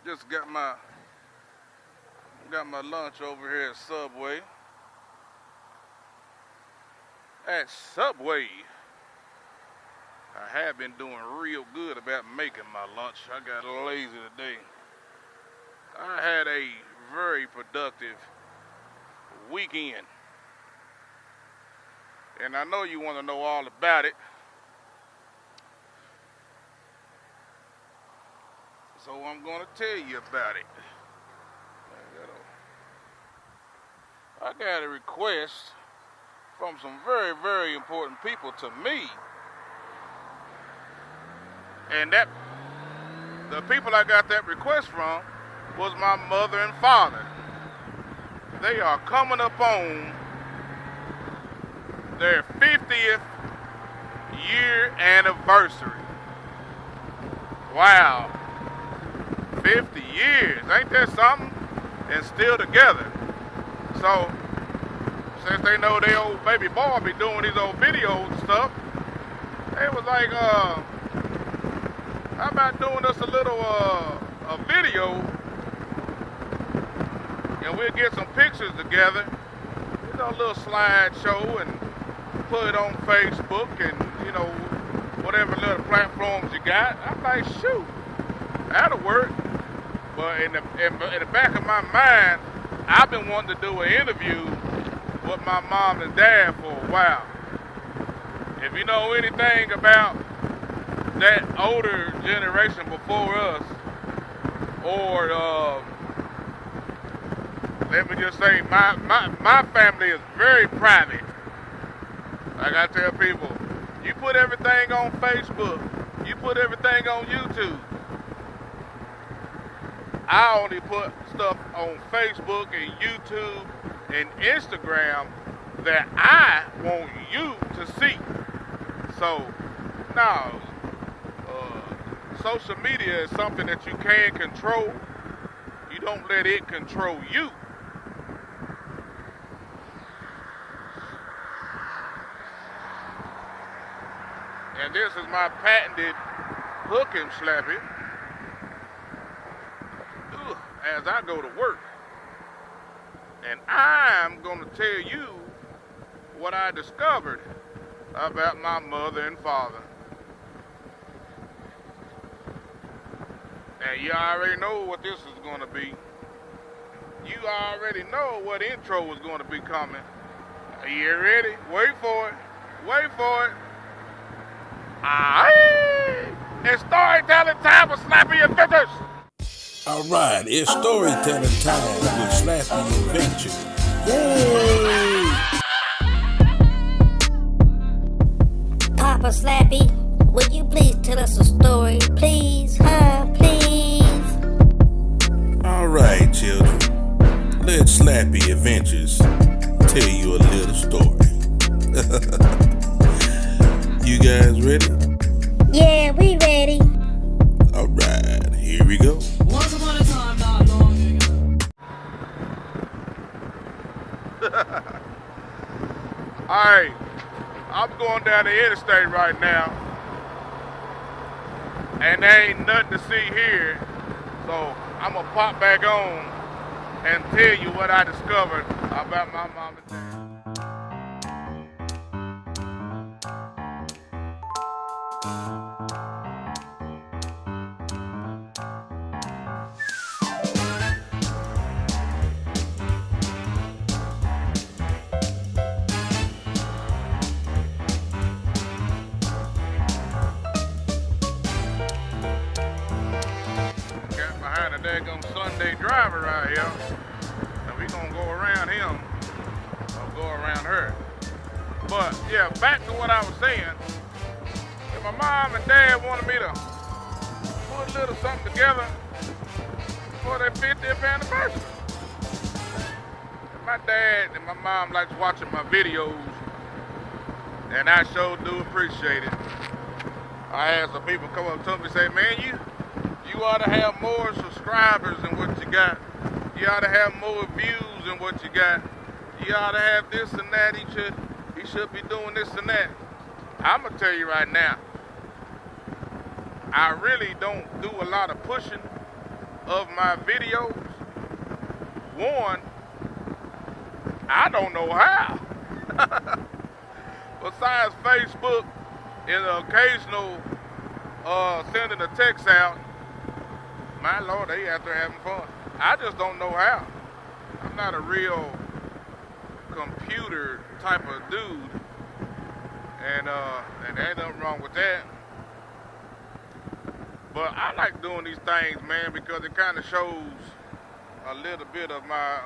Just got my lunch over here at Subway. At Subway, I have been doing real good about making my lunch. I got lazy today. I had a very productive weekend. And I know you want to know all about it. So I'm going to tell you about it. I got a request from some very, very important people to me. And the people I got that request from was my mother and father. They are coming up on their 50th year anniversary. Wow. 50 years, ain't that something? And still together. So, since they know their old baby boy be doing these old videos and stuff, they was like, how about doing us a little a video, and we'll get some pictures together, you know, a little slideshow, and put it on Facebook and, you know, whatever little platforms you got. I'm like, shoot, that'll work. But in the back of my mind, I've been wanting to do an interview with my mom and dad for a while. If you know anything about that older generation before us, or let me just say, my family is very private. Like I tell people, you put everything on Facebook, you put everything on YouTube. I only put stuff on Facebook and YouTube and Instagram that I want you to see. So, now, social media is something that you can control. You don't let it control you. And this is my patented hook and slappy as I go to work. And I'm going to tell you what I discovered about my mother and father. And you already know what this is going to be. You already know what intro is going to be coming. Are you ready? Wait for it. Wait for it. Aye! It's storytelling time with Slappy Adventures. All right, it's storytelling time with Slappy Adventures. Yay! Papa Slappy, would you please tell us a story, please? Please? All right, children. Let Slappy Adventures tell you a little story. You guys ready? Yeah, we ready. All right, here we go. Once upon a time, not long ago. Alright, I'm going down the interstate right now, and there ain't nothing to see here, so I'm gonna pop back on and tell you what I discovered about my mom and dad. Daggum Sunday driver right here, and we gonna go around him or go around her. But yeah, back to what I was saying. If my mom and dad wanted me to put a little something together for their 50th anniversary. And my dad and my mom likes watching my videos, and I sure do appreciate it. I had some people come up to me and say, man, you ought to have more subscribers than what you got. You ought to have more views than what you got. You ought to have this and that. He should be doing this and that. I'm going to tell you right now, I really don't do a lot of pushing of my videos, one, I don't know how. Besides Facebook and the occasional sending a text out, my Lord, they out there having fun. I just don't know how. I'm not a real computer type of dude, and there ain't nothing wrong with that. But I like doing these things, man, because it kind of shows a little bit of my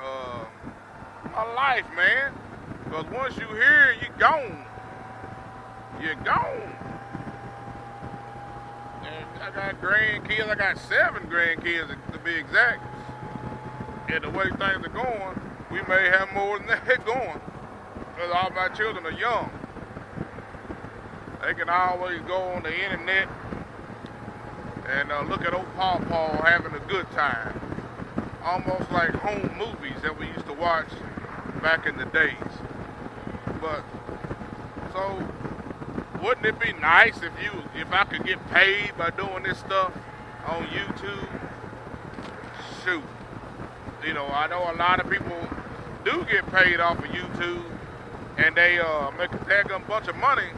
life, man. Because once you here, you're gone. You're gone. And I got grandkids. I got 7 grandkids to be exact. And the way things are going, we may have more than that going. Because all my children are young. They can always go on the internet and look at old Pawpaw having a good time. Almost like home movies that we used to watch back in the days. But, so, wouldn't it be nice if I could get paid by doing this stuff on YouTube? Shoot. You know, I know a lot of people do get paid off of YouTube, and they make a daggum bunch of money.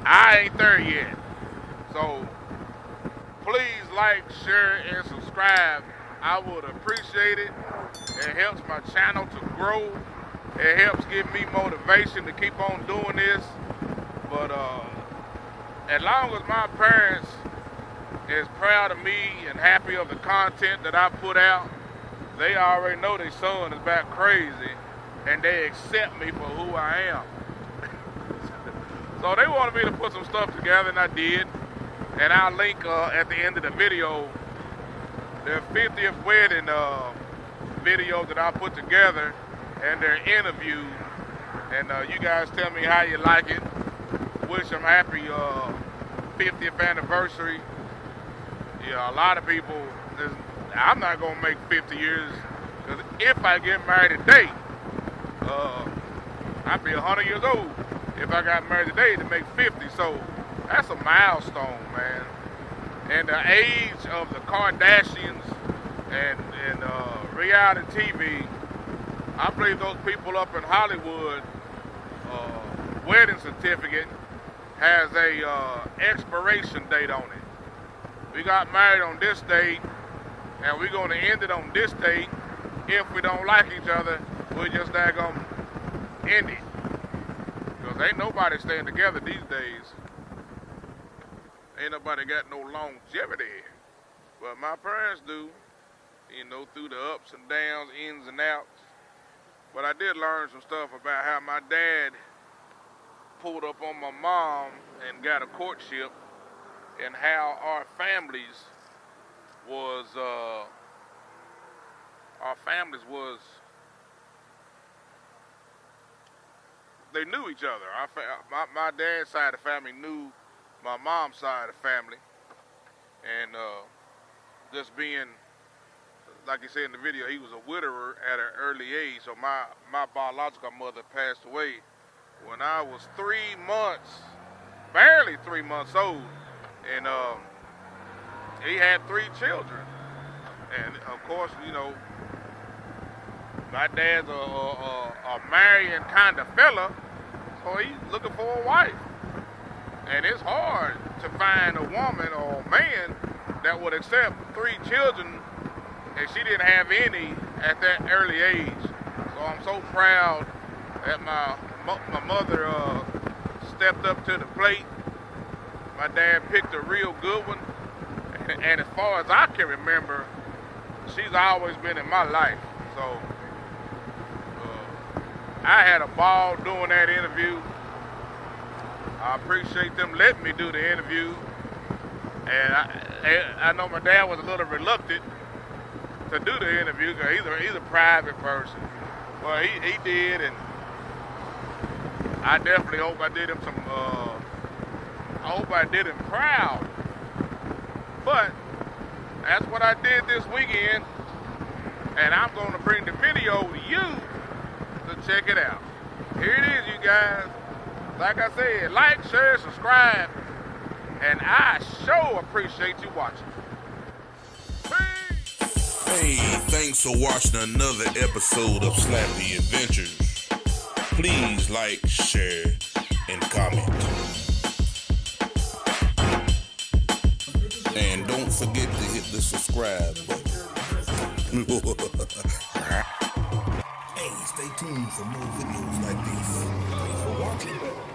I ain't there yet. So, please like, share, and subscribe. I would appreciate it. It helps my channel to grow. It helps give me motivation to keep on doing this. But as long as my parents is proud of me and happy of the content that I put out, they already know their son is back crazy, and they accept me for who I am. So they wanted me to put some stuff together, and I did. And I'll link at the end of the video their 50th wedding video that I put together and their interview. And you guys tell me how you like it. Wish them happy 50th anniversary. Yeah, a lot of people, I'm not going to make 50 years, because if I get married today, I'd be 100 years old if I got married today to make 50. So that's a milestone, man. And the age of the Kardashians and reality TV, I believe those people up in Hollywood, wedding certificate has a expiration date on it. We got married on this date, and we're going to end it on this date. If we don't like each other, we're just not going to end it. Because ain't nobody staying together these days. Ain't nobody got no longevity. But my parents do, you know, through the ups and downs, ins and outs. But I did learn some stuff about how my dad pulled up on my mom and got a courtship, and how our families was they knew each other. My dad's side of the family knew my mom's side of the family, and just being, like you said in the video, he was a widower at an early age. So my biological mother passed away when I was 3 months, barely 3 months old, and he had 3 children. And of course, you know, my dad's a marrying kind of fella, so he's looking for a wife. And it's hard to find a woman or a man that would accept 3 children, and she didn't have any at that early age. So I'm so proud that my mother stepped up to the plate. My dad picked a real good one, and as far as I can remember, she's always been in my life. So I had a ball doing that interview. I appreciate them letting me do the interview. And I know my dad was a little reluctant to do the interview because he's a private person. Well, he did, and I definitely hope I did him I hope I did him proud. But that's what I did this weekend, and I'm going to bring the video to you to check it out. Here it is, you guys. Like I said, like, share, subscribe, and I sure appreciate you watching. Peace! Hey, thanks for watching another episode of Slappy Adventures. Please like, share, and comment. And don't forget to hit the subscribe button. Hey, stay tuned for more videos like this. Thanks for watching.